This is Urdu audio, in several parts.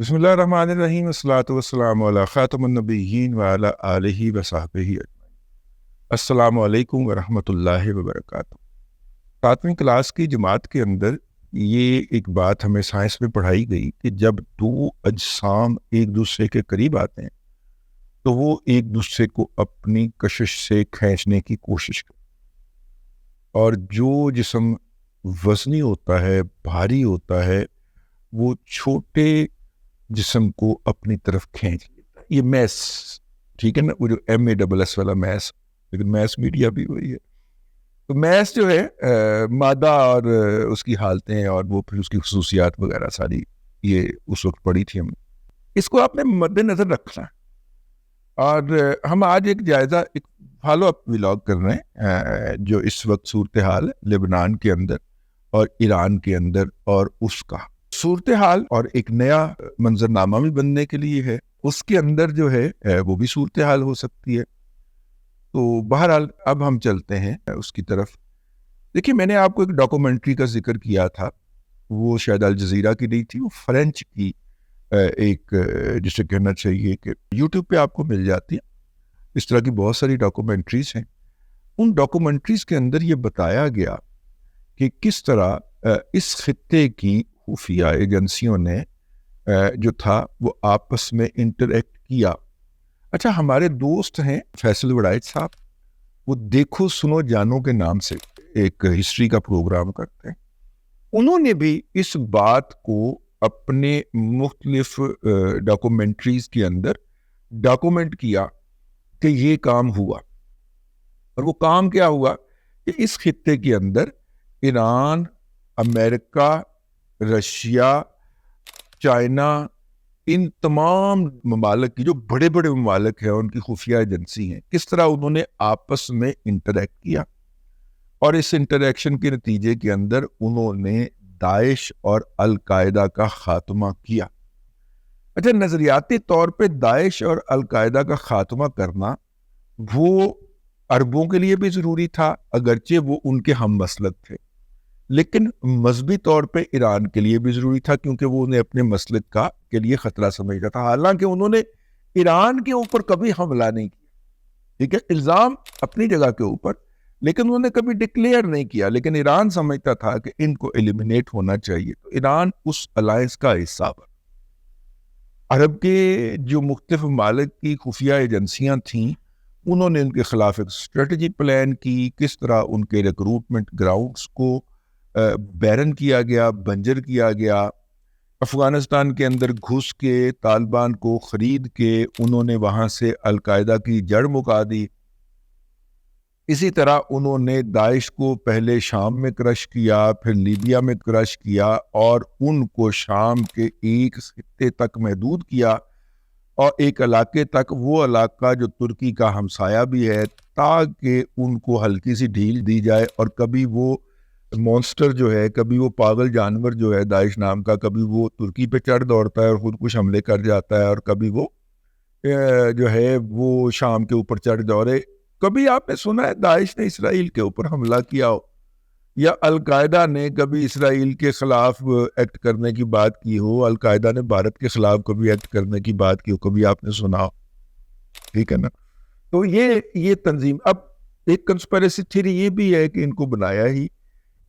بسم اللہ الرحمن الرحیم، والصلاۃ والسلام علی خاتم النبیین وعلی آلہ وصحبہ اجمعین۔ السلام علیکم ورحمۃ اللہ وبرکاتہ۔ 7ویں کلاس کی جماعت کے اندر یہ ایک بات ہمیں سائنس میں پڑھائی گئی کہ جب دو اجسام ایک دوسرے کے قریب آتے ہیں تو وہ ایک دوسرے کو اپنی کشش سے کھینچنے کی کوشش کرتے ہیں، اور جو جسم وزنی ہوتا ہے، بھاری ہوتا ہے، وہ چھوٹے جسم کو اپنی طرف کھینچ لیتا ہے۔ یہ میس، ٹھیک ہے نا، وہ جو MASS والا میس، لیکن میس میڈیا بھی وہی ہے۔ تو میس جو ہے مادہ اور اس کی حالتیں اور وہ پھر اس کی خصوصیات وغیرہ ساری یہ اس وقت پڑھی تھی ہم نے۔ اس کو آپ نے مد نظر رکھنا ہے، اور ہم آج ایک جائزہ، ایک فالو اپ ولاگ کر رہے ہیں جو اس وقت صورتحال لبنان کے اندر اور ایران کے اندر اور اس کا صورتحال اور ایک نیا منظرنامہ بھی بننے کے لیے ہے، اس کے اندر جو ہے وہ بھی صورتحال ہو سکتی ہے۔ تو بہرحال اب ہم چلتے ہیں اس کی طرف۔ دیکھیے، میں نے آپ کو ایک ڈاکومنٹری کا ذکر کیا تھا، وہ شاید الجزیرہ کی نہیں تھی، وہ فرینچ کی ایک جسے کہنا چاہیے کہ یوٹیوب پہ آپ کو مل جاتی ہے۔ اس طرح کی بہت ساری ڈاکومنٹریز ہیں۔ ان ڈاکومنٹریز کے اندر یہ بتایا گیا کہ کس طرح اس خطے کی خفیہ ایجنسیوں نے جو تھا وہ آپس میں انٹریکٹ کیا۔ اچھا، ہمارے دوست ہیں فیصل وڑائچ صاحب، وہ دیکھو سنو جانو کے نام سے ایک ہسٹری کا پروگرام کرتے ہیں۔ انہوں نے بھی اس بات کو اپنے مختلف ڈاکومنٹریز کے اندر ڈاکومنٹ کیا کہ یہ کام ہوا، اور وہ کام کیا ہوا کہ اس خطے کے اندر ایران، امریکہ، رشیا، چائنا، ان تمام ممالک کی جو بڑے بڑے ممالک ہیں، ان کی خفیہ ایجنسی ہیں، کس طرح انہوں نے آپس میں انٹریکٹ کیا، اور اس انٹریکشن کے نتیجے کے اندر انہوں نے داعش اور القاعدہ کا خاتمہ کیا۔ اچھا، نظریاتی طور پہ داعش اور القاعدہ کا خاتمہ کرنا وہ عربوں کے لیے بھی ضروری تھا، اگرچہ وہ ان کے ہم مسلک تھے، لیکن مذہبی طور پہ ایران کے لیے بھی ضروری تھا، کیونکہ وہ انہیں اپنے مسلک کے لیے خطرہ سمجھتا تھا۔ حالانکہ انہوں نے ایران کے اوپر کبھی حملہ نہیں کیا، ٹھیک ہے، الزام اپنی جگہ کے اوپر، لیکن انہوں نے کبھی ڈکلیئر نہیں کیا، لیکن ایران سمجھتا تھا کہ ان کو ایلیمینیٹ ہونا چاہیے، تو ایران اس الائنس کا حصہ بنا۔ عرب کے جو مختلف ممالک کی خفیہ ایجنسیاں تھیں، انہوں نے ان کے خلاف ایک اسٹریٹجی پلان کی، کس طرح ان کے ریکروٹمنٹ گراؤنڈز کو بیرن کیا گیا، بنجر کیا گیا، افغانستان کے اندر گھس کے طالبان کو خرید کے انہوں نے وہاں سے القاعدہ کی جڑ مکا دی۔ اسی طرح انہوں نے داعش کو پہلے شام میں کرش کیا، پھر لیبیا میں کرش کیا، اور ان کو شام کے ایک خطے تک محدود کیا، اور ایک علاقے تک، وہ علاقہ جو ترکی کا ہمسایہ بھی ہے، تاکہ ان کو ہلکی سی ڈھیل دی جائے، اور کبھی وہ مونسٹر جو ہے، کبھی وہ پاگل جانور جو ہے داعش نام کا، کبھی وہ ترکی پہ چڑھ دوڑتا ہے اور خود کچھ حملے کر جاتا ہے، اور کبھی وہ جو ہے وہ شام کے اوپر چڑھ دوڑے۔ کبھی آپ نے سنا ہے داعش نے اسرائیل کے اوپر حملہ کیا ہو، یا القاعدہ نے کبھی اسرائیل کے خلاف ایکٹ کرنے کی بات کی ہو، القاعدہ نے بھارت کے خلاف کبھی ایکٹ کرنے کی بات کی ہو، کبھی آپ نے سنا ہو، ٹھیک ہے نا؟ تو یہ تنظیم، اب ایک کنسپیریسی تھیوری یہ بھی ہے کہ ان کو بنایا ہی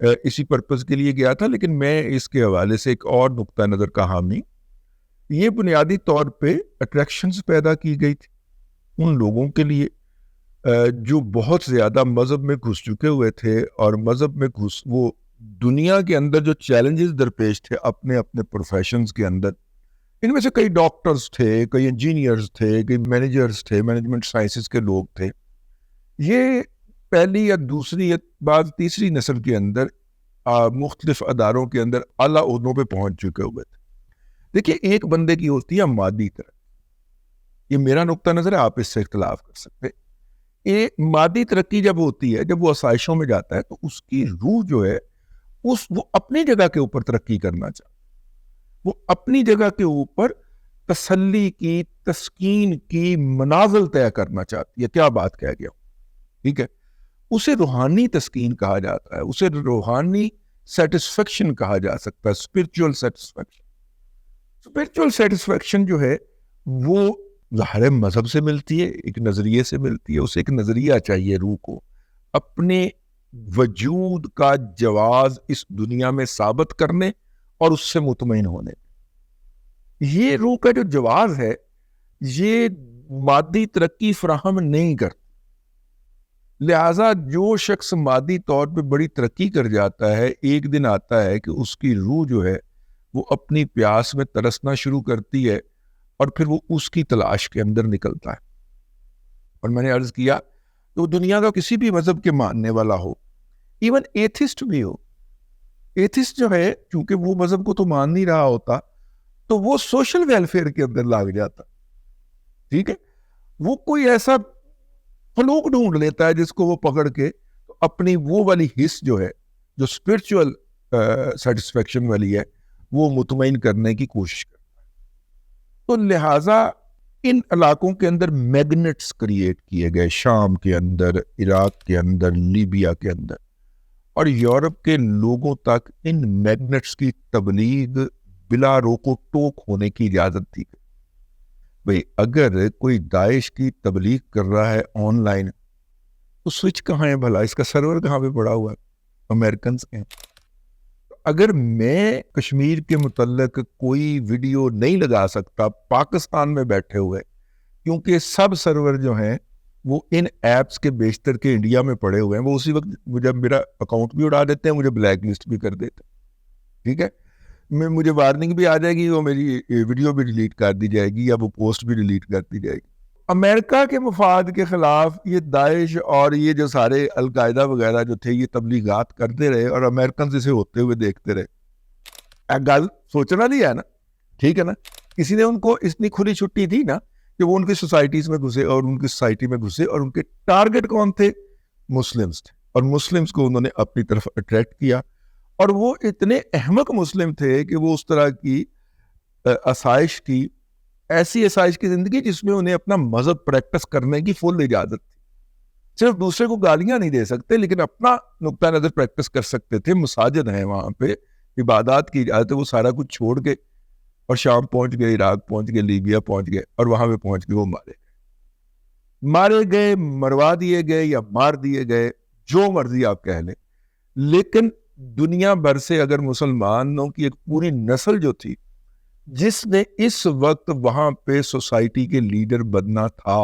اسی پرپز کے لیے گیا تھا، لیکن میں اس کے حوالے سے ایک اور نقطہ نظر کا حامی، یہ بنیادی طور پہ اٹریکشنز پیدا کی گئی تھی ان لوگوں کے لیے جو بہت زیادہ مذہب میں گھس چکے ہوئے تھے، اور مذہب میں وہ دنیا کے اندر جو چیلنجز درپیش تھے اپنے اپنے پروفیشنز کے اندر، ان میں سے کئی ڈاکٹرز تھے، کئی انجینئرز تھے، کئی مینیجرز تھے، مینجمنٹ سائنسز کے لوگ تھے، یہ پہلی یا دوسری یا بعض تیسری نسل کے اندر مختلف اداروں کے اندر اعلیٰ عہدوں پہ پہنچ چکے ہوئے تھے۔ دیکھیے، ایک بندے کی ہوتی ہے مادی ترقی، یہ میرا نقطہ نظر ہے، آپ اس سے اختلاف کر سکتے۔ یہ مادی ترقی جب ہوتی ہے، جب وہ آسائشوں میں جاتا ہے، تو اس کی روح جو ہے وہ اپنی جگہ کے اوپر ترقی کرنا چاہتا ہے، وہ اپنی جگہ کے اوپر تسلی کی، تسکین کی منازل طے کرنا چاہتی ہے۔ کیا بات کہہ گیا، ٹھیک ہے؟ اسے روحانی تسکین کہا جاتا ہے، اسے روحانی سیٹسفیکشن کہا جا سکتا ہے، اسپرچول سیٹسفیکشن۔ اسپرچل سیٹسفیکشن جو ہے وہ ظاہر مذہب سے ملتی ہے، ایک نظریے سے ملتی ہے. اسے ایک نظریہ چاہیے روح کو اپنے وجود کا جواز اس دنیا میں ثابت کرنے اور اس سے مطمئن ہونے. یہ روح کا جو جواز ہے یہ مادی ترقی فراہم نہیں کرتا. لہذا جو شخص مادی طور پہ بڑی ترقی کر جاتا ہے، ایک دن آتا ہے کہ اس کی روح جو ہے وہ اپنی پیاس میں ترسنا شروع کرتی ہے اور پھر وہ اس کی تلاش کے اندر نکلتا ہے. اور میں نے عرض کیا کہ وہ دنیا کا کسی بھی مذہب کے ماننے والا ہو، ایون ایتھسٹ بھی ہو، ایتھسٹ جو ہے چونکہ وہ مذہب کو تو مان نہیں رہا ہوتا تو وہ سوشل ویلفیئر کے اندر لگ جاتا. ٹھیک ہے، وہ کوئی ایسا فلوک ڈھونڈ لیتا ہے جس کو وہ پکڑ کے اپنی وہ والی حص جو ہے جو اسپرچل سیٹسفیکشن والی ہے وہ مطمئن کرنے کی کوشش کرتا ہے. تو لہٰذا ان علاقوں کے اندر میگنٹس کریٹ کیے گئے، شام کے اندر، عراق کے اندر، لیبیا کے اندر، اور یورپ کے لوگوں تک ان میگنٹس کی تبلیغ بلا روک و ٹوک ہونے کی اجازت دی گئی. بھئی اگر کوئی داعش کی تبلیغ کر رہا ہے آن لائن تو سوئچ کہاں ہے بھلا، اس کا سرور کہاں پہ پڑا ہوا ہے؟ امریکنز کے ہیں. اگر میں کشمیر کے متعلق کوئی ویڈیو نہیں لگا سکتا پاکستان میں بیٹھے ہوئے، کیونکہ سب سرور جو ہیں وہ ان ایپس کے بیشتر کے انڈیا میں پڑے ہوئے ہیں، وہ اسی وقت جب میرا اکاؤنٹ بھی اڑا دیتے ہیں، مجھے بلیک لسٹ بھی کر دیتے ہیں. ٹھیک ہے، مجھے وارننگ بھی آ جائے گی، وہ میری ویڈیو بھی ڈیلیٹ کر دی جائے گی یا وہ پوسٹ بھی ڈیلیٹ کر دی جائے گی. امریکہ کے مفاد کے خلاف یہ داعش اور یہ جو سارے القاعدہ وغیرہ جو تھے یہ تبلیغات کرتے رہے اور امریکن اسے ہوتے ہوئے دیکھتے رہے. گل سوچنا نہیں ہے نا، ٹھیک ہے نا. کسی نے ان کو اتنی کھلی چھٹی تھی نا کہ وہ ان کی سوسائٹیز میں گھسے اور ان کی سوسائٹی میں گھسے، اور ان کے ٹارگٹ کون تھے؟ مسلمز تھے. اور مسلمز کو انہوں نے اپنی طرف اٹریکٹ کیا، اور وہ اتنے احمق مسلم تھے کہ وہ اس طرح کی آسائش کی، ایسی آسائش کی زندگی جس میں انہیں اپنا مذہب پریکٹس کرنے کی فل اجازت تھی. صرف دوسرے کو گالیاں نہیں دے سکتے لیکن اپنا نقطہ نظر پریکٹس کر سکتے تھے. مساجد ہیں وہاں پہ، عبادات کی اجازت ہے. وہ سارا کچھ چھوڑ کے اور شام پہنچ گئے، عراق پہنچ گئے، لیبیا پہنچ گئے، اور وہاں پہ پہنچ کے وہ مارے گئے، مروا دیے گئے یا مار دیے گئے، جو مرضی آپ کہہ لیں. لیکن دنیا بھر سے اگر مسلمانوں کی ایک پوری نسل جو تھی جس نے اس وقت وہاں پہ سوسائٹی کے لیڈر بننا تھا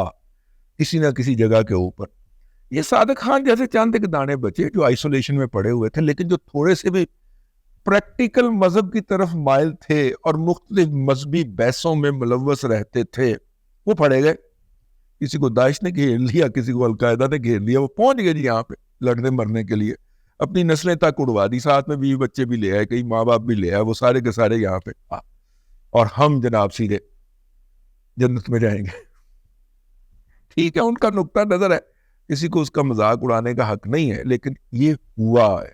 کسی نہ کسی جگہ کے اوپر، یہ صادق خان جیسے چاند کے دانے بچے جو آئسولیشن میں پڑے ہوئے تھے لیکن جو تھوڑے سے بھی پریکٹیکل مذہب کی طرف مائل تھے اور مختلف مذہبی بحثوں میں ملوث رہتے تھے، وہ پڑے گئے. کسی کو داعش نے گھیر لیا، کسی کو القاعدہ نے گھیر لیا، وہ پہنچ گئے جی یہاں پہ لڑنے مرنے کے لیے، اپنی نسلیں تک اڑوا دی، ساتھ میں بیوی بچے بھی لے آئے، کئی ماں باپ بھی لے آئے، وہ سارے کے سارے یہاں پہ اور ہم جناب سیدھے جنت میں جائیں گے. ٹھیک ہے، ان کا نقطہ نظر ہے، کسی کو اس کا مذاق اڑانے کا حق نہیں ہے، لیکن یہ ہوا ہے،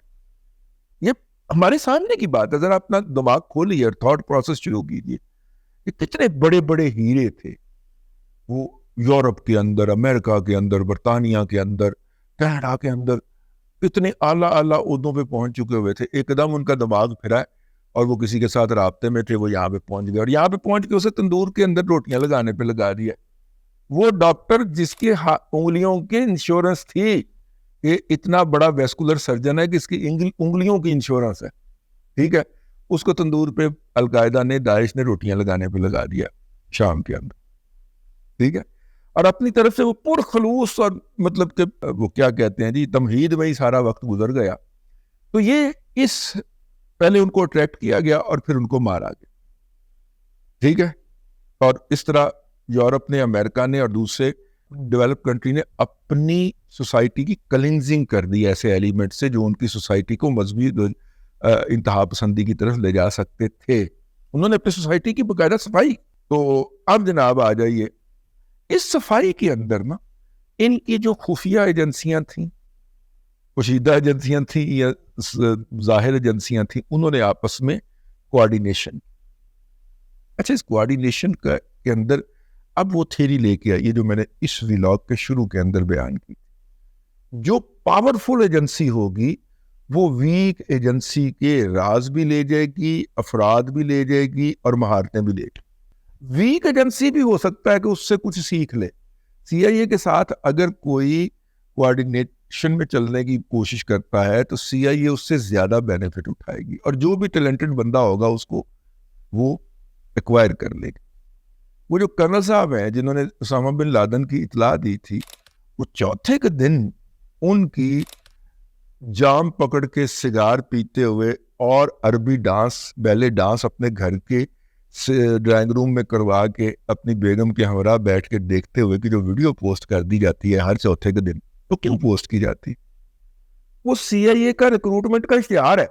یہ ہمارے سامنے کی بات ہے. ذرا اپنا دماغ کھولیے اور تھاٹ پروسیس شروع کیجیے. یہ کتنے بڑے بڑے ہیرے تھے وہ یورپ کے اندر، امریکہ کے اندر، برطانیہ کے اندر، کینیڈا کے اندر، کتنے اعلیٰ اعلیٰ عہدوں پہ پہنچ چکے ہوئے تھے. ایک دم ان کا دماغ پھرا ہے اور وہ کسی کے ساتھ رابطے میں تھے، وہ یہاں پہ پہنچ گئے اور یہاں پہ پہنچ کے اسے تندور کے اندر روٹیاں لگانے پہ لگا دیا. وہ ڈاکٹر جس کے انگلیوں کی انشورنس تھی، کہ اتنا بڑا ویسکولر سرجن ہے کہ اس کی انگلیوں کی انشورنس ہے، ٹھیک ہے، اس کو تندور پہ القاعدہ نے، داعش نے روٹیاں لگانے پہ لگا دیا شام کے اندر. ٹھیک ہے، اور اپنی طرف سے وہ پرخلوص اور مطلب کہ وہ کیا کہتے ہیں جی، تمہید میں ہی سارا وقت گزر گیا. تو یہ اس پہلے ان کو اٹریکٹ کیا گیا اور پھر ان کو مارا گیا. ٹھیک ہے، اور اس طرح یورپ نے، امریکہ نے اور دوسرے ڈیولپ کنٹری نے اپنی سوسائٹی کی کلینزنگ کر دی ایسے ایلیمنٹ سے جو ان کی سوسائٹی کو مذہبی انتہا پسندی کی طرف لے جا سکتے تھے. انہوں نے اپنی سوسائٹی کی باقاعدہ صفائی. تو اب جناب آ جائیے اس صفائی کے اندر نا، ان کی جو خفیہ ایجنسیاں تھیں، پوشیدہ ایجنسیاں تھیں یا ظاہر ایجنسیاں تھیں، انہوں نے آپس میں کوآرڈینیشن. اچھا، اس کوآرڈینیشن کے اندر اب وہ تھیری لے کے آئی جو میں نے اس ولاگ کے شروع کے اندر بیان کی. جو پاورفل ایجنسی ہوگی وہ ویک ایجنسی کے راز بھی لے جائے گی، افراد بھی لے جائے گی اور مہارتیں بھی لے جائے گی۔ ویک ایجنسی بھی ہو سکتا ہے کہ اس سے کچھ سیکھ لے۔ سی آئی اے کے ساتھ اگر کوئی کوآرڈینیشن میں چلنے کی کوشش کرتا ہے تو سی آئی اے اس سے زیادہ بینیفٹ اٹھائے گی، اور جو بھی ٹیلنٹڈ بندہ ہوگا اس کو وہ ایکوائر کر لے گی۔ وہ جو کرنل صاحب ہیں جنہوں نے اسامہ بن لادن کی اطلاع دی تھی، وہ چوتھے کے دن ان کی جام پکڑ کے سگار پیتے ہوئے اور عربی ڈانس، بیلے ڈانس اپنے گھر کے ڈرائنگ روم میں کروا کے اپنی بیگم کے ہمراہ بیٹھ کے دیکھتے ہوئے کہ جو ویڈیو پوسٹ کر دی جاتی ہے ہر چوتھے کے دن، تو کیوں پوسٹ کی جاتی؟ وہ سی آئی اے کا ریکروٹمنٹ کا اشتہار ہے۔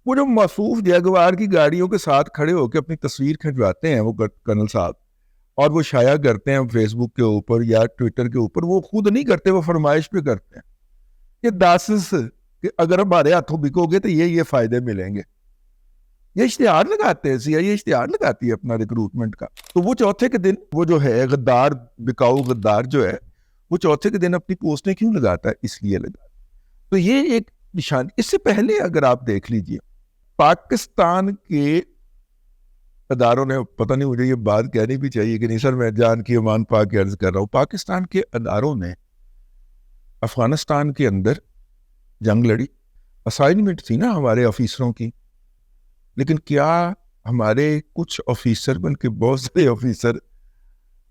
وہ جو موصوف جیگوار کی گاڑیوں کے ساتھ کھڑے ہو کے اپنی تصویر کھنچواتے ہیں وہ کرنل صاحب، اور وہ شائع کرتے ہیں فیس بک کے اوپر یا ٹویٹر کے اوپر، وہ خود نہیں کرتے، وہ فرمائش پہ کرتے ہیں کہ داسس کہ اگر ہمارے ہاتھوں بکو گے تو یہ فائدے ملیں گے۔ یہ اشتہار لگاتے ہیں، سی آئی اے اشتہار لگاتی ہے اپنا ریکروٹمنٹ کا۔ تو وہ چوتھے کے دن وہ جو ہے غدار، بکاؤ غدار جو ہے، وہ چوتھے کے دن اپنی پوسٹیں کیوں لگاتا ہے؟ اس لیے لگاتا ہے۔ تو یہ ایک نشان۔ اس سے پہلے اگر آپ دیکھ لیجئے، پاکستان کے اداروں نے، پتہ نہیں مجھے یہ بات کہنی بھی چاہیے کہ نہیں سر، میں جان کی امان پا کے عرض کر رہا ہوں، پاکستان کے اداروں نے افغانستان کے اندر جنگ لڑی، اسائنمنٹ تھی نا ہمارے آفیسروں کی، لیکن کیا ہمارے کچھ آفیسر بلکہ بہت سے آفیسر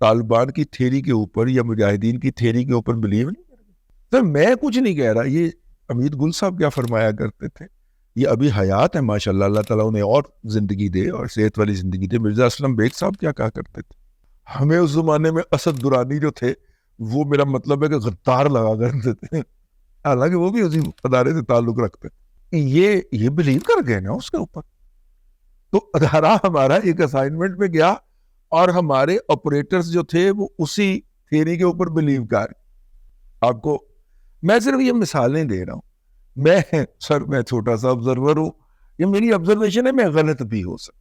طالبان کی تھیری کے اوپر یا مجاہدین کی تھیری کے اوپر بلیو نہیں کر رہے؟ سر میں کچھ نہیں کہہ رہا، یہ امید گل صاحب کیا فرمایا کرتے تھے، یہ ابھی حیات ہے ماشاءاللہ، اللہ تعالیٰ انہیں اور زندگی دے اور صحت والی زندگی دے۔ مرزا اسلم بیگ صاحب کیا کہا کرتے تھے، ہمیں اس زمانے میں اسد درانی جو تھے وہ میرا مطلب ہے کہ غدار لگا کرتے تھے، حالانکہ وہ بھی اسی ادارے سے تعلق رکھتے تھے۔ یہ بلیو کر گئے نا اس کے اوپر۔ تو ادارہ ہمارا ایک اسائنمنٹ میں گیا اور ہمارے آپریٹرز جو تھے وہ اسی تھیری کے اوپر بلیو کر۔ آپ کو میں صرف یہ مثالیں دے رہا ہوں، میں چھوٹا سا آبزرور ہوں، یہ میری آبزرویشن ہے، میں غلط بھی ہو سکتا،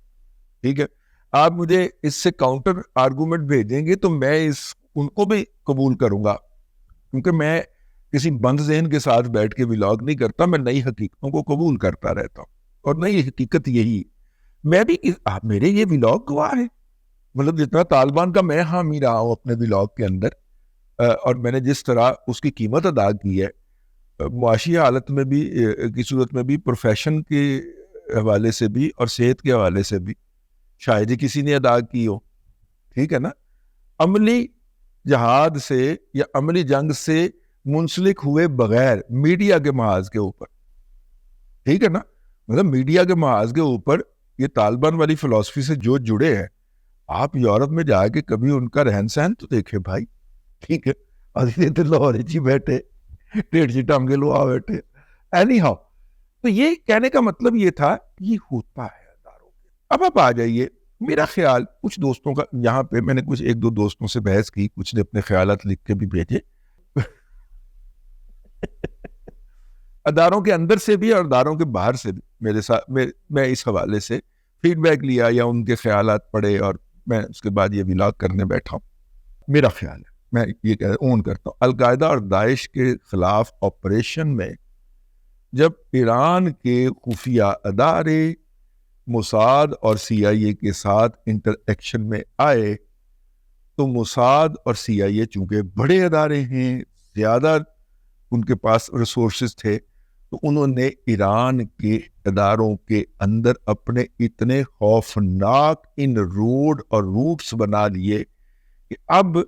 ٹھیک ہے؟ آپ مجھے اس سے کاؤنٹر آرگومنٹ بھیجیں گے تو میں ان کو بھی قبول کروں گا، کیونکہ میں کسی بند ذہن کے ساتھ بیٹھ کے ولاگ نہیں کرتا، میں نئی حقیقتوں کو قبول کرتا رہتا ہوں، اور نئی حقیقت یہی ہے۔ میں بھی میرے یہ ولاگ گواہ ہے، مطلب جتنا طالبان کا میں حامی رہا ہوں اپنے ولاگ کے اندر، اور میں نے جس طرح اس کی قیمت ادا کی ہے معاشی حالت میں بھی کی صورت میں بھی، پروفیشن کے حوالے سے بھی اور صحت کے حوالے سے بھی، شاید ہی کسی نے ادا کی ہو، ٹھیک ہے نا؟ عملی جہاد سے یا عملی جنگ سے منسلک ہوئے بغیر میڈیا کے محاذ کے اوپر، ٹھیک ہے نا؟ مطلب میڈیا کے محاذ کے اوپر یہ طالبان والی فلسفی سے جو جڑے ہیں، آپ یورپ میں جا کے کبھی ان کا رہن سہن تو دیکھیں بھائی، ٹھیک ہے؟ ابھی تو لاہور ہی بیٹھے، ڈیڑھ جی ٹانگے لو آ بیٹھے، اینی ہاؤ۔ تو یہ کہنے کا مطلب یہ تھا، یہ ہوتا ہے اداروں کے۔ اب آپ آ جائیے، میرا خیال کچھ دوستوں کا یہاں پہ، میں نے کچھ ایک دو دوستوں سے بحث کی، کچھ نے اپنے خیالات لکھ کے بھی بھیجے اداروں کے اندر سے بھی اور اداروں کے باہر سے بھی میرے ساتھ، میں اس حوالے سے فیڈ بیک لیا یا ان کے خیالات پڑھے، اور میں اس کے بعد یہ ولاگ کرنے بیٹھا ہوں۔ میرا خیال ہے، میں یہ اون کرتا ہوں، القاعدہ اور داعش کے خلاف آپریشن میں جب ایران کے خفیہ ادارے موساد اور سی آئی اے کے ساتھ انٹر ایکشن میں آئے، تو موساد اور سی آئی اے چونکہ بڑے ادارے ہیں، زیادہ ان کے پاس ریسورسز تھے، تو انہوں نے ایران کے اداروں کے اندر اپنے اتنے خوفناک ان روڈ اور روٹس بنا لیے کہ اب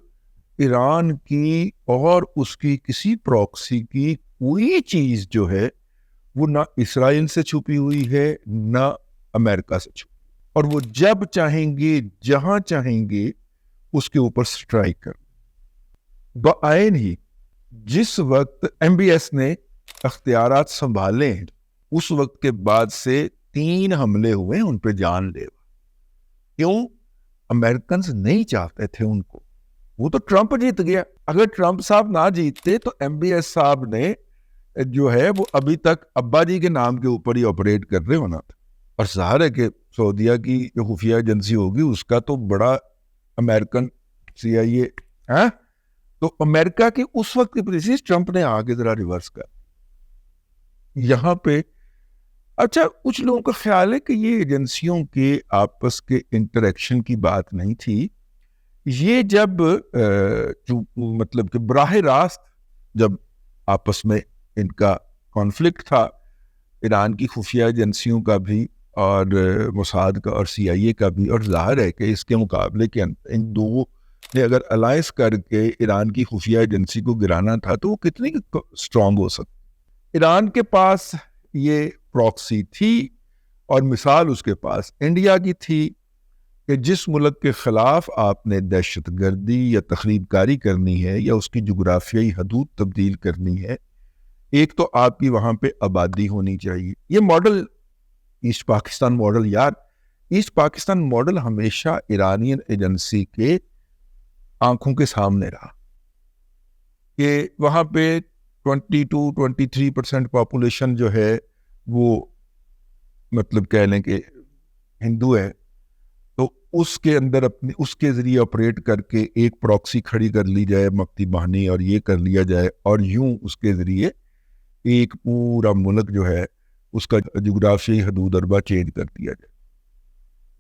ایران کی اور اس کی کسی پروکسی کی کوئی چیز جو ہے وہ نہ اسرائیل سے چھپی ہوئی ہے نہ امریکہ سے چھپی، اور وہ جب چاہیں گے جہاں چاہیں گے اس کے اوپر سٹرائک کر۔ بعین ہی جس وقت ایم بی ایس نے اختیارات سنبھالے ہیں، اس وقت کے بعد سے 3 حملے ہوئے ان پہ جان لیوا۔ کیوں؟ امریکنز نہیں چاہتے تھے ان کو، وہ تو ٹرمپ جیت گیا، اگر ٹرمپ صاحب نہ جیتتے تو ایم بی ایس صاحب نے جو ہے وہ ابھی تک ابا جی کے نام کے اوپر ہی آپریٹ کر رہے ہونا تھا۔ اور ظاہر ہے کہ سعودیہ کی جو خفیہ ایجنسی ہوگی اس کا تو بڑا امریکن سی آئی اے ہے، تو امریکہ کی اس وقت کی پولیسی ٹرمپ نے آگے ذرا ریورس کر، یہاں پہ اچھا کچھ لوگوں کا خیال ہے کہ یہ ایجنسیوں کے آپس کے انٹریکشن کی بات نہیں تھی، یہ جب جو مطلب کہ براہ راست جب آپس میں ان کا کانفلکٹ تھا، ایران کی خفیہ ایجنسیوں کا بھی اور موساد کا اور CIA کا بھی، اور ظاہر ہے کہ اس کے مقابلے کے ان دو نے اگر الائنس کر کے ایران کی خفیہ ایجنسی کو گرانا تھا تو وہ کتنی اسٹرانگ ہو سکتی. ایران کے پاس یہ پراکسی تھی اور مثال اس کے پاس انڈیا کی تھی کہ جس ملک کے خلاف آپ نے دہشت گردی یا تخریب کاری کرنی ہے یا اس کی جغرافیائی حدود تبدیل کرنی ہے، ایک تو آپ کی وہاں پہ آبادی ہونی چاہیے. یہ ماڈل ایسٹ پاکستان ماڈل، یار ایسٹ پاکستان ماڈل ہمیشہ ایرانین ایجنسی کے آنکھوں کے سامنے رہا کہ وہاں پہ 22-23% پاپولیشن جو ہے وہ مطلب کہہ لیں کہ ہندو ہے، تو اس کے اندر اپنی اس کے ذریعے آپریٹ کر کے ایک پراکسی کھڑی کر لی جائے مکتی بہانی، اور یہ کر لیا جائے اور یوں اس کے ذریعے ایک پورا ملک جو ہے اس کا جغرافیائی حدود اربا چینج کر دیا جائے.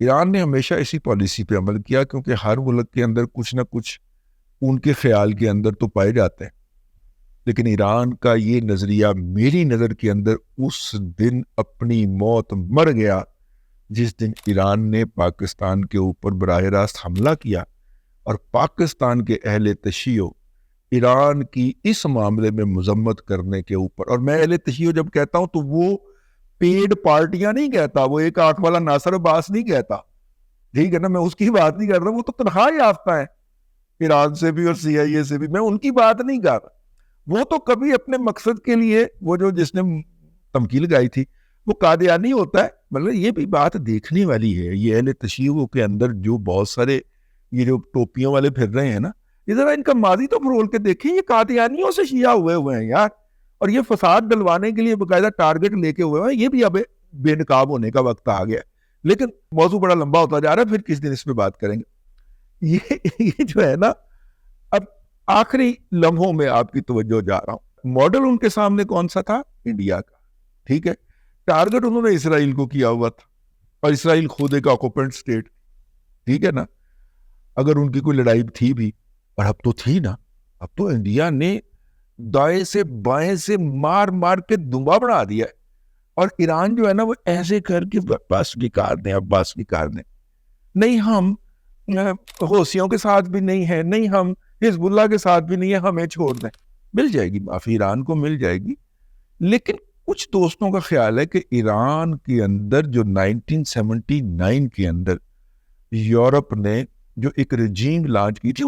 ایران نے ہمیشہ اسی پالیسی پہ عمل کیا کیونکہ ہر ملک کے اندر کچھ نہ کچھ ان کے خیال کے اندر تو پائے جاتے ہیں، لیکن ایران کا یہ نظریہ میری نظر کے اندر اس دن اپنی موت مر گیا جس دن ایران نے پاکستان کے اوپر براہ راست حملہ کیا اور پاکستان کے اہل تشیع ایران کی اس معاملے میں مذمت کرنے کے اوپر، اور میں اہل تشیع جب کہتا ہوں تو وہ پیڈ پارٹیاں نہیں کہتا، وہ ایک آنکھ والا ناصر عباس نہیں کہتا، ٹھیک ہے نا، میں اس کی بات نہیں کر رہا، وہ تو تنخواہ یافتہ ہے ایران سے بھی اور CIA سے بھی، میں ان کی بات نہیں کر رہا. وہ تو کبھی اپنے مقصد کے لیے وہ جو جس نے تمکی لگائی تھی وہ قادیانی ہوتا ہے. مطلب یہ بھی بات دیکھنے والی ہے، یہ اہل تشیع کے اندر جو بہت سارے یہ جو ٹوپیوں والے پھر رہے ہیں نا، یہ ذرا ان کا ماضی تو فرول کے دیکھیں، یہ قادیانیوں سے شیعہ ہوئے ہیں یار، اور یہ فساد ڈلوانے کے لیے باقاعدہ ٹارگٹ لے کے ہوئے ہیں. یہ بھی اب بے نقاب ہونے کا وقت آ گیا، لیکن موضوع بڑا لمبا ہوتا جا رہا ہے، پھر کس دن اس پہ بات کریں گے. یہ جو ہے نا، اب آخری لمحوں میں آپ کی توجہ جا رہا ہوں، ماڈل ان کے سامنے کون سا تھا؟ انڈیا کا، ٹھیک ہے. ٹارگٹ انہوں نے اسرائیل کو کیا ہوا تھا، اور اسرائیل خود ایک آکوپینٹ سٹیٹ، ٹھیک ہے نا. اگر ان کی کوئی لڑائی تھی بھی، اور اب تو تھی نا، اب تو انڈیا نے دائیں سے بائیں سے مار مار کے دمبا بنا دیا ہے، اور ایران جو ہے نا وہ ایسے کر کے بس بھی کار دیں، اب بس بھی کار دیں، نہیں ہم حوثیوں کے ساتھ بھی نہیں ہے، نہیں ہم حزب اللہ کے ساتھ بھی نہیں ہے، ہمیں چھوڑ دیں. مل جائے گی معافی، ایران کو مل جائے گی. لیکن کچھ دوستوں کا خیال ہے کہ ایران کے اندر جو 1979 کے اندر یورپ نے جو ایک رجیم لانچ کی تھی،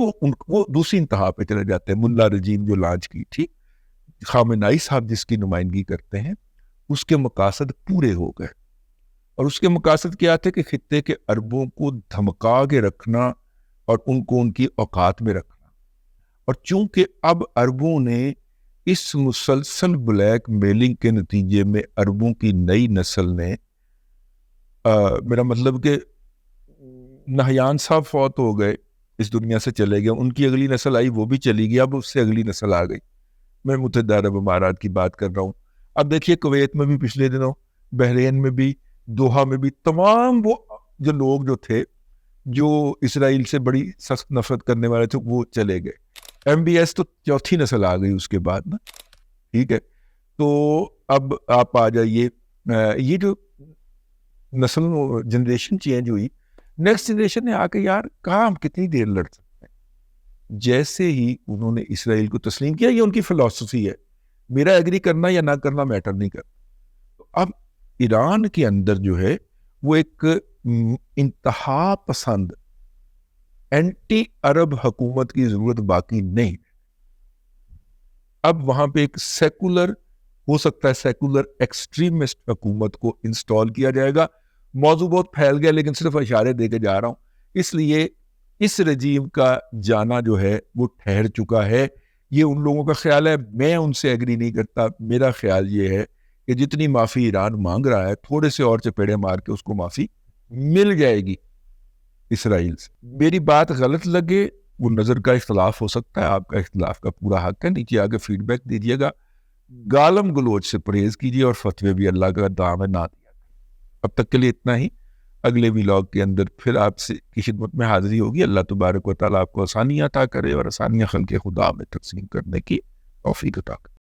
وہ دوسری انتہا پہ چلے جاتے ہیں. ملا رجیم جو لانچ کی تھی، خامنائی صاحب جس کی نمائندگی کرتے ہیں، اس کے مقاصد پورے ہو گئے. اور اس کے مقاصد کیا تھے کہ خطے کے عربوں کو دھمکا کے رکھنا اور ان کو ان کی اوقات میں رکھنا. اور چونکہ اب عربوں نے اس مسلسل بلیک میلنگ کے نتیجے میں عربوں کی نئی نسل نے میرا مطلب کہ نہیان صاحب فوت ہو گئے، اس دنیا سے چلے گئے، ان کی اگلی نسل آئی وہ بھی چلی گئی، اب اس سے اگلی نسل آ گئی. میں متحدہ عرب امارات کی بات کر رہا ہوں. اب دیکھیے کویت میں بھی پچھلے دنوں، بحرین میں بھی، دوحہ میں بھی، تمام وہ جو لوگ جو تھے جو اسرائیل سے بڑی سخت نفرت کرنے والے تھے وہ چلے گئے. MBS تو چوتھی نسل آ گئی اس کے بعد نا، ٹھیک ہے. تو اب آپ آ جائیے، یہ جو نسل جنریشن چینج ہوئی، نیکسٹ جنریشن نے آ کے یار کہا ہم کتنی دیر لڑ سکتے ہیں. جیسے ہی انہوں نے اسرائیل کو تسلیم کیا، یہ ان کی فلسفی ہے، میرا ایگری کرنا یا نہ کرنا میٹر نہیں کرتا. تو اب ایران کے اندر جو ہے وہ ایک انتہا پسند اینٹی عرب حکومت کی ضرورت باقی نہیں. اب وہاں پہ ایک سیکولر ہو سکتا ہے، سیکولر ایکسٹریمسٹ حکومت کو انسٹال کیا جائے گا. موضوع بہت پھیل گیا لیکن صرف اشارے دے کے جا رہا ہوں، اس لیے اس رجیم کا جانا جو ہے وہ ٹھہر چکا ہے. یہ ان لوگوں کا خیال ہے، میں ان سے ایگری نہیں کرتا. میرا خیال یہ ہے کہ جتنی معافی ایران مانگ رہا ہے، تھوڑے سے اور چپیڑے مار کے اس کو معافی مل جائے گی اسرائیل سے. میری بات غلط لگے، وہ نظر کا اختلاف ہو سکتا ہے، آپ کا اختلاف کا پورا حق ہے، نیچے آگے فیڈ بیک دیجیے گا. گالم گلوچ سے پرہیز کیجیے اور فتوے بھی اللہ کا دام ہے نہ دیا کریں۔ اب تک کے لیے اتنا ہی، اگلے ولاگ کے اندر پھر آپ سے کی خدمت میں حاضری ہوگی۔ اللہ تبارک و تعالیٰ آپ کو آسانیاں عطا کرے اور آسانیاں خلق خدا میں تقسیم کرنے کی توفیق عطا کرے۔